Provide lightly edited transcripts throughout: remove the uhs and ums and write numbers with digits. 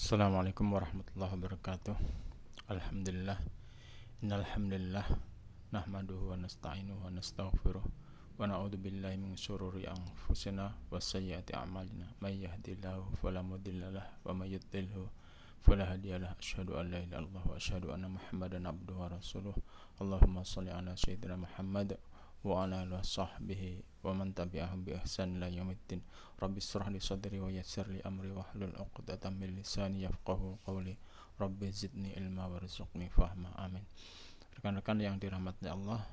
Assalamualaikum warahmatullahi wabarakatuh. Alhamdulillah. Innal hamdalillah nahmaduhu wa nasta'inuhu wa nastaghfiruh wa na'udzu billahi min syururi anfusina wa sayyiati a'malina. May yahdihillahu fala mudhillalah wa may yudhlilhu fala hadiyalah. Asyhadu an la ilaha illallah wa asyhadu anna Muhammadan abduhu wa rasuluh. Allahumma shalli ala sayyidina Muhammad wa ala alihi washabbihi wa man tabi'ahum bi ihsan ila yaumiddin. Rabbi shrah li sadri wa yassir li amri wahlul 'uqdatam min lisani yafqahu qawli. Rabbi zidni ilma warzuqni fahma. Amin. Rekan-rekan yang dirahmati Allah,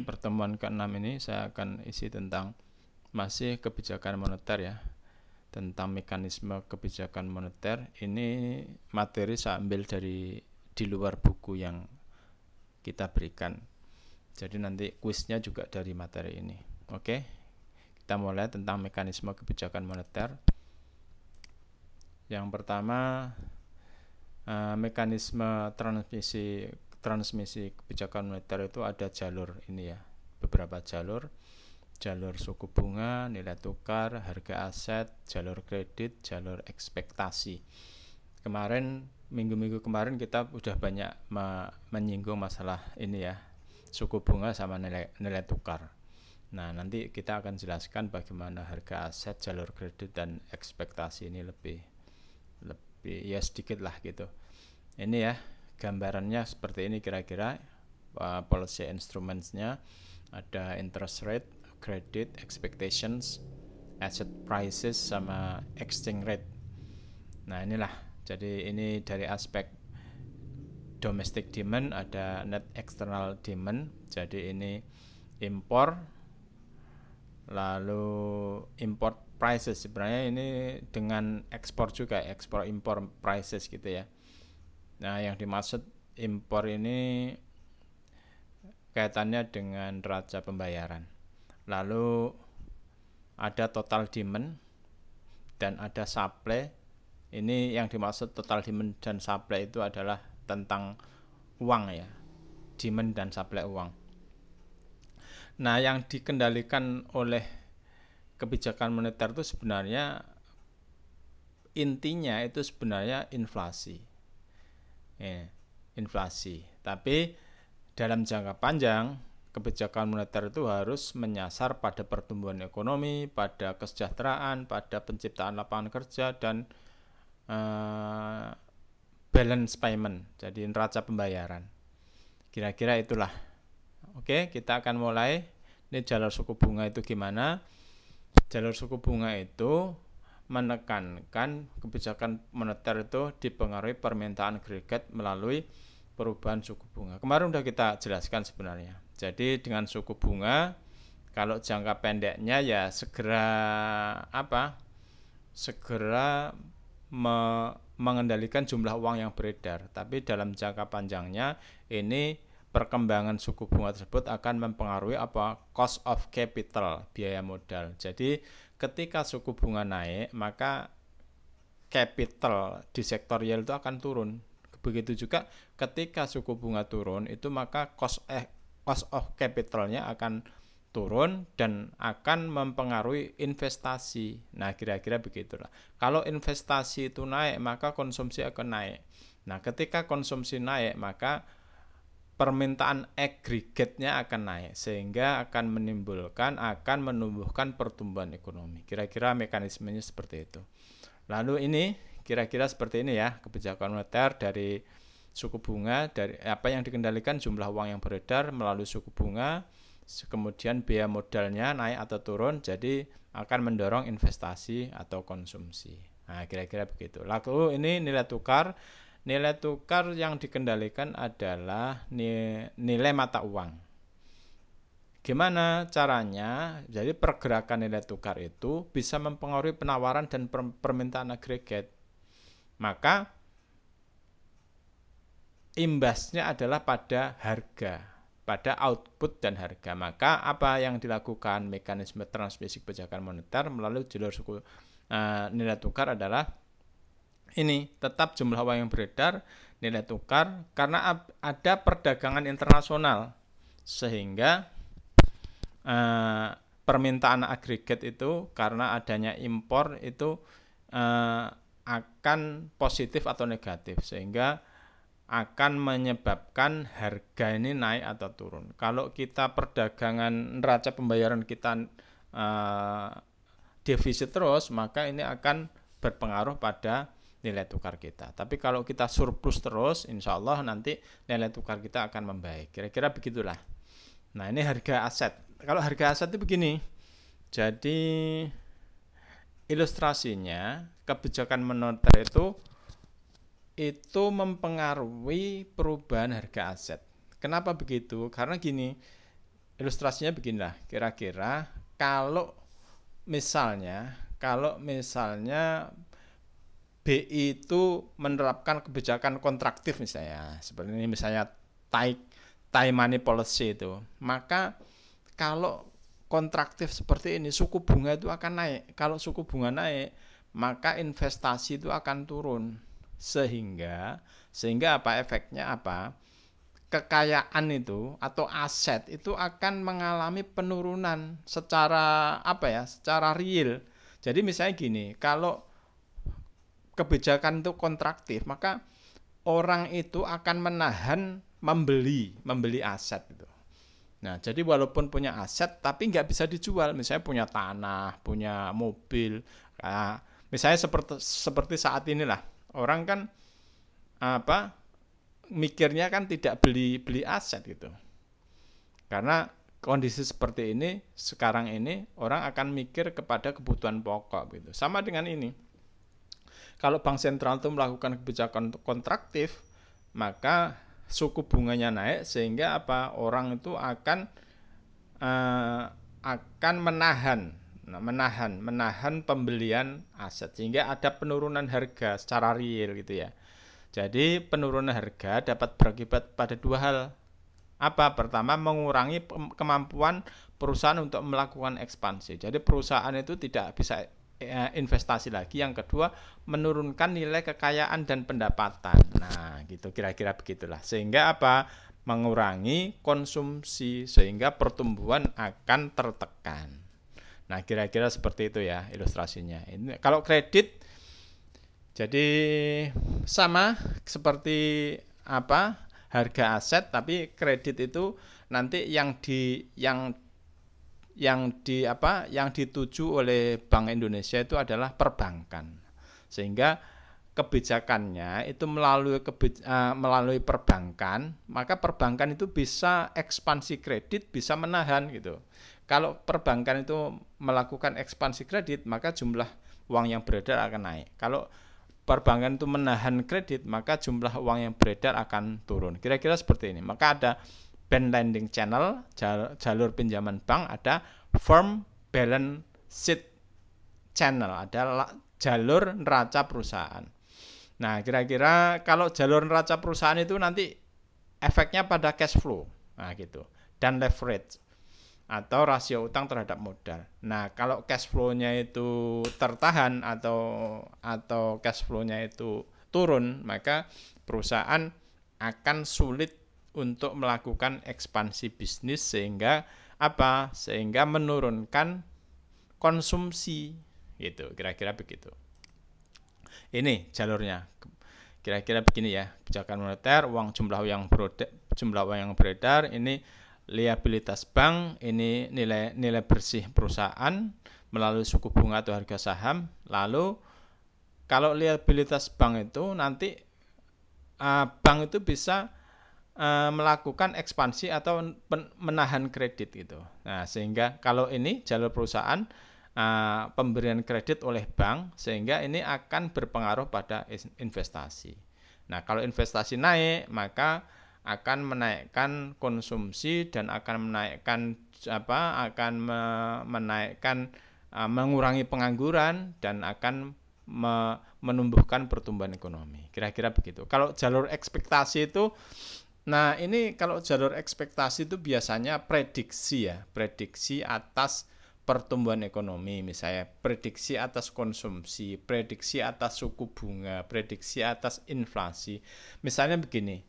pertemuan ke-6 ini saya akan isi tentang masih kebijakan moneter ya, tentang mekanisme kebijakan moneter. Ini materi saya ambil dari di luar buku yang kita berikan. Jadi nanti kuisnya juga dari materi ini. Oke, kita mulai tentang mekanisme kebijakan moneter. Yang pertama, mekanisme transmisi kebijakan moneter itu ada jalur ini ya, beberapa jalur suku bunga, nilai tukar, harga aset, jalur kredit, jalur ekspektasi. Minggu-minggu kemarin kita udah banyak menyinggung masalah ini ya, suku bunga sama nilai tukar. Nah, nanti kita akan jelaskan bagaimana harga aset, jalur kredit, dan ekspektasi ini lebih ya sedikit lah gitu. Ini ya gambarannya seperti ini kira-kira. Policy instruments-nya ada interest rate, credit, expectations, asset prices, sama exchange rate. Nah, inilah. Jadi ini dari aspek domestic demand ada net external demand. Jadi ini impor, lalu import prices. Sebenarnya ini dengan ekspor juga, ekspor impor prices gitu ya. Nah, yang dimaksud impor ini kaitannya dengan neraca pembayaran. Lalu ada total demand dan ada supply. Ini yang dimaksud total demand dan supply itu adalah tentang uang ya, demand dan supply uang. Nah, yang dikendalikan oleh kebijakan moneter itu sebenarnya intinya itu sebenarnya inflasi. Inflasi. Tapi dalam jangka panjang kebijakan moneter itu harus menyasar pada pertumbuhan ekonomi, pada kesejahteraan, pada penciptaan lapangan kerja, dan balance payment, jadi neraca pembayaran. Kira-kira itulah. Oke, kita akan mulai. Ini jalur suku bunga itu gimana? Jalur suku bunga itu menekankan kebijakan moneter itu dipengaruhi permintaan agregat melalui perubahan suku bunga. Kemarin sudah kita jelaskan sebenarnya. Jadi dengan suku bunga, kalau jangka pendeknya ya segera mengendalikan jumlah uang yang beredar. Tapi dalam jangka panjangnya ini perkembangan suku bunga tersebut akan mempengaruhi cost of capital, biaya modal. Jadi ketika suku bunga naik, maka capital di sektor real itu akan turun. Begitu juga ketika suku bunga turun, itu maka cost of capitalnya akan turun dan akan mempengaruhi investasi. Nah, kira-kira begitulah. Kalau investasi itu naik, maka konsumsi akan naik. Nah, ketika konsumsi naik, maka permintaan agregatnya akan naik, sehingga akan menumbuhkan pertumbuhan ekonomi. Kira-kira mekanismenya seperti itu. Lalu ini kira-kira seperti ini ya, kebijakan moneter dari suku bunga, dari apa yang dikendalikan jumlah uang yang beredar melalui suku bunga. Kemudian biaya modalnya naik atau turun, jadi akan mendorong investasi atau konsumsi. Nah, kira-kira begitu. Lalu ini nilai tukar. Nilai tukar yang dikendalikan adalah nilai mata uang. Gimana caranya? Jadi pergerakan nilai tukar itu bisa mempengaruhi penawaran dan permintaan agregat. Maka imbasnya adalah pada harga, pada output dan harga. Maka apa yang dilakukan mekanisme transmisi kebijakan moneter melalui jalur nilai tukar adalah ini, tetap jumlah uang yang beredar, nilai tukar, karena ada perdagangan internasional, sehingga permintaan agregat itu karena adanya impor itu akan positif atau negatif, sehingga akan menyebabkan harga ini naik atau turun. Kalau kita perdagangan neraca pembayaran kita defisit terus, maka ini akan berpengaruh pada nilai tukar kita. Tapi kalau kita surplus terus, insya Allah nanti nilai tukar kita akan membaik. Kira-kira begitulah. Nah, ini harga aset. Kalau harga aset itu begini. Jadi ilustrasinya, kebijakan moneter itu mempengaruhi perubahan harga aset. Kenapa begitu? Karena gini, ilustrasinya beginilah. Kira-kira kalau misalnya BI itu menerapkan kebijakan kontraktif misalnya, seperti ini misalnya Thai money policy itu, maka kalau kontraktif seperti ini suku bunga itu akan naik. Kalau suku bunga naik, maka investasi itu akan turun. Sehingga apa efeknya apa? Kekayaan itu atau aset itu akan mengalami penurunan secara secara real. Jadi misalnya gini, kalau kebijakan itu kontraktif, maka orang itu akan menahan membeli aset itu. Nah, jadi walaupun punya aset tapi nggak bisa dijual, misalnya punya tanah, punya mobil, misalnya seperti saat inilah orang kan mikirnya kan tidak beli aset gitu, karena kondisi seperti ini sekarang ini orang akan mikir kepada kebutuhan pokok gitu. Sama dengan ini. Kalau bank sentral itu melakukan kebijakan kontraktif, maka suku bunganya naik sehingga orang itu akan menahan pembelian aset sehingga ada penurunan harga secara real gitu ya. Jadi penurunan harga dapat berakibat pada dua hal. Pertama, mengurangi kemampuan perusahaan untuk melakukan ekspansi. Jadi perusahaan itu tidak bisa investasi lagi. Yang kedua, menurunkan nilai kekayaan dan pendapatan. Nah, gitu kira-kira begitulah. Sehingga mengurangi konsumsi sehingga pertumbuhan akan tertekan. Nah, kira-kira seperti itu ya ilustrasinya. Ini kalau kredit jadi sama seperti harga aset, tapi kredit itu nanti yang dituju oleh Bank Indonesia itu adalah perbankan. Sehingga kebijakannya itu melalui perbankan, maka perbankan itu bisa ekspansi kredit, bisa menahan gitu. Kalau perbankan itu melakukan ekspansi kredit, maka jumlah uang yang beredar akan naik. Kalau perbankan itu menahan kredit, maka jumlah uang yang beredar akan turun. Kira-kira seperti ini. Maka ada bank lending channel, jalur pinjaman bank, ada firm balance sheet channel, ada jalur neraca perusahaan. Nah, kira-kira kalau jalur neraca perusahaan itu nanti efeknya pada cash flow. Nah, gitu. Dan leverage atau rasio utang terhadap modal. Nah, kalau cash flow-nya itu tertahan atau cash flow-nya itu turun, maka perusahaan akan sulit untuk melakukan ekspansi bisnis sehingga menurunkan konsumsi gitu. Kira-kira begitu. Ini jalurnya. Kira-kira begini ya, kebijakan moneter, jumlah uang yang beredar, ini liabilitas bank, ini nilai bersih perusahaan melalui suku bunga atau harga saham. Lalu kalau liabilitas bank itu nanti bank itu bisa melakukan ekspansi atau menahan kredit gitu. Nah, sehingga kalau ini jalur perusahaan pemberian kredit oleh bank, sehingga ini akan berpengaruh pada investasi. Nah, kalau investasi naik, maka akan menaikkan konsumsi dan akan mengurangi pengangguran dan akan menumbuhkan pertumbuhan ekonomi. Kira-kira begitu. Kalau jalur ekspektasi itu, kalau jalur ekspektasi itu biasanya prediksi atas pertumbuhan ekonomi, misalnya prediksi atas konsumsi, prediksi atas suku bunga, prediksi atas inflasi. Misalnya begini,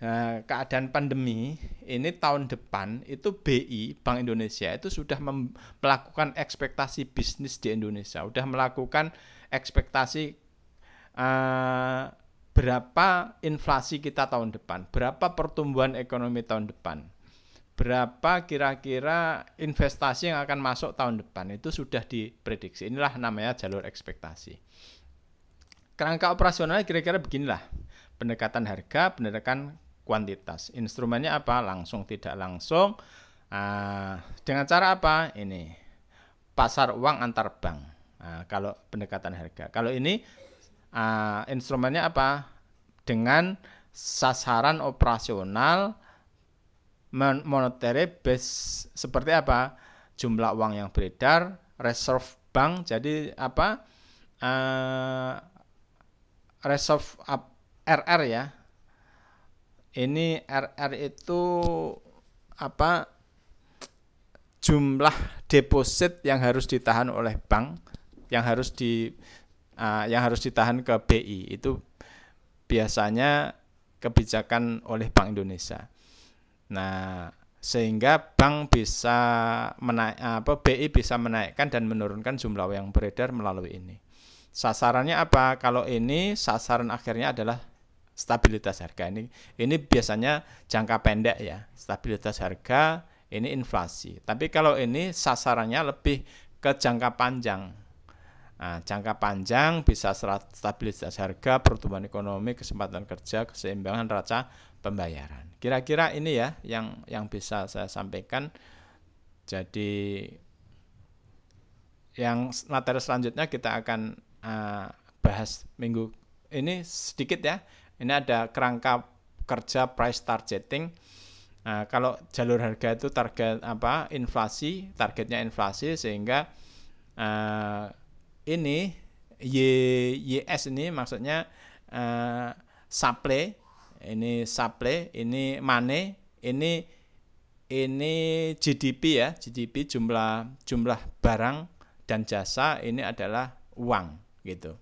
Nah, keadaan pandemi ini tahun depan itu BI Bank Indonesia itu sudah melakukan ekspektasi bisnis di Indonesia, sudah melakukan ekspektasi berapa inflasi kita tahun depan, berapa pertumbuhan ekonomi tahun depan, berapa kira-kira investasi yang akan masuk tahun depan, itu sudah diprediksi. Inilah namanya jalur ekspektasi. Kerangka operasionalnya kira-kira beginilah, pendekatan harga, pendekatan kuantitas. Instrumennya apa? Langsung tidak langsung. Dengan cara apa? Ini pasar uang antar bank. Kalau pendekatan harga. Kalau ini instrumennya apa? Dengan sasaran operasional monetary base seperti apa? Jumlah uang yang beredar, reserve bank. Jadi apa? Reserve RR ya. Ini RR itu apa? Jumlah deposit yang harus ditahan oleh bank, yang harus ditahan ke BI. Itu biasanya kebijakan oleh Bank Indonesia. Nah, sehingga bank bisa BI bisa menaikkan dan menurunkan jumlah uang yang beredar melalui ini. Sasarannya apa? Kalau ini sasaran akhirnya adalah stabilitas harga. Ini biasanya jangka pendek ya, stabilitas harga, ini inflasi. Tapi kalau ini sasarannya lebih ke jangka panjang. Jangka panjang bisa stabilitas harga, pertumbuhan ekonomi, kesempatan kerja, keseimbangan neraca pembayaran. Kira-kira ini ya yang bisa saya sampaikan. Jadi yang materi selanjutnya kita akan bahas minggu ini sedikit ya. Ini ada kerangka kerja price targeting. Kalau jalur harga itu target apa? Inflasi, targetnya inflasi, sehingga ini YS ini maksudnya supply, ini money, ini GDP ya, GDP jumlah barang dan jasa, ini adalah uang gitu.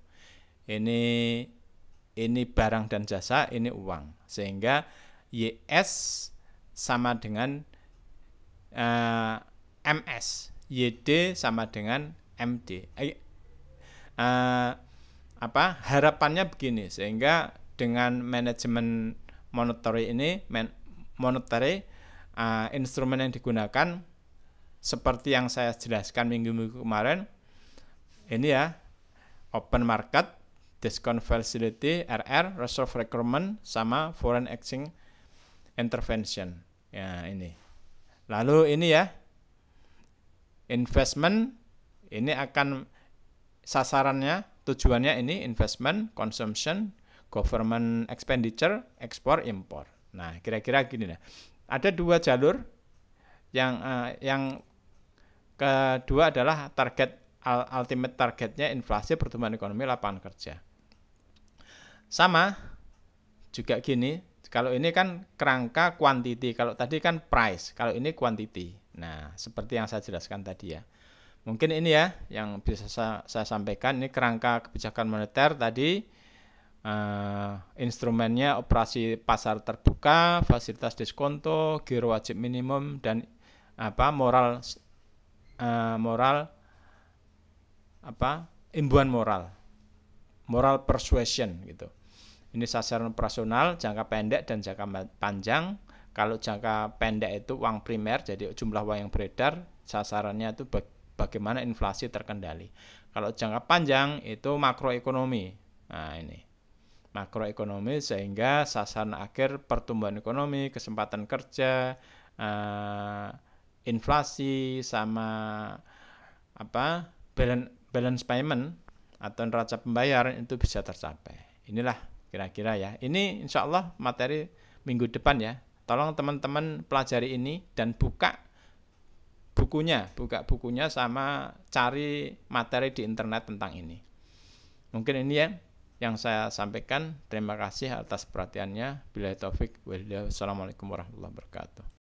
Ini barang dan jasa, ini uang. Sehingga YS sama dengan MS, YD sama dengan MD. Harapannya begini, sehingga dengan manajemen monetary ini, instrumen yang digunakan seperti yang saya jelaskan minggu-minggu kemarin, ini ya, open market, discount facility, RR, reserve requirement, sama foreign exchange intervention. Ya, ini. Lalu ini ya, investment, ini akan sasarannya, tujuannya ini investment, consumption, government expenditure, ekspor, impor. Nah, kira-kira gini lah. Ada dua jalur. Yang kedua adalah ultimate targetnya inflasi, pertumbuhan ekonomi, lapangan kerja. Sama juga gini, kalau ini kan kerangka quantity, kalau tadi kan price, kalau ini quantity. Nah, seperti yang saya jelaskan tadi ya. Mungkin ini ya yang bisa saya sampaikan. Ini kerangka kebijakan moneter tadi, instrumennya operasi pasar terbuka, fasilitas diskonto, giro wajib minimum, dan moral imbuhan moral persuasion gitu. Ini sasaran operasional jangka pendek dan jangka panjang. Kalau jangka pendek itu uang primer, jadi jumlah uang yang beredar, sasarannya itu bagaimana inflasi terkendali. Kalau jangka panjang itu makroekonomi. Nah, ini makroekonomi, sehingga sasaran akhir pertumbuhan ekonomi, kesempatan kerja, inflasi, sama balance payment atau neraca pembayaran itu bisa tercapai. Inilah kira-kira ya. Ini insya Allah materi minggu depan ya. Tolong teman-teman pelajari ini dan buka bukunya sama cari materi di internet tentang ini. Mungkin ini ya yang saya sampaikan. Terima kasih atas perhatiannya. Billahi taufik walhidayah. Wassalamualaikum warahmatullahi wabarakatuh.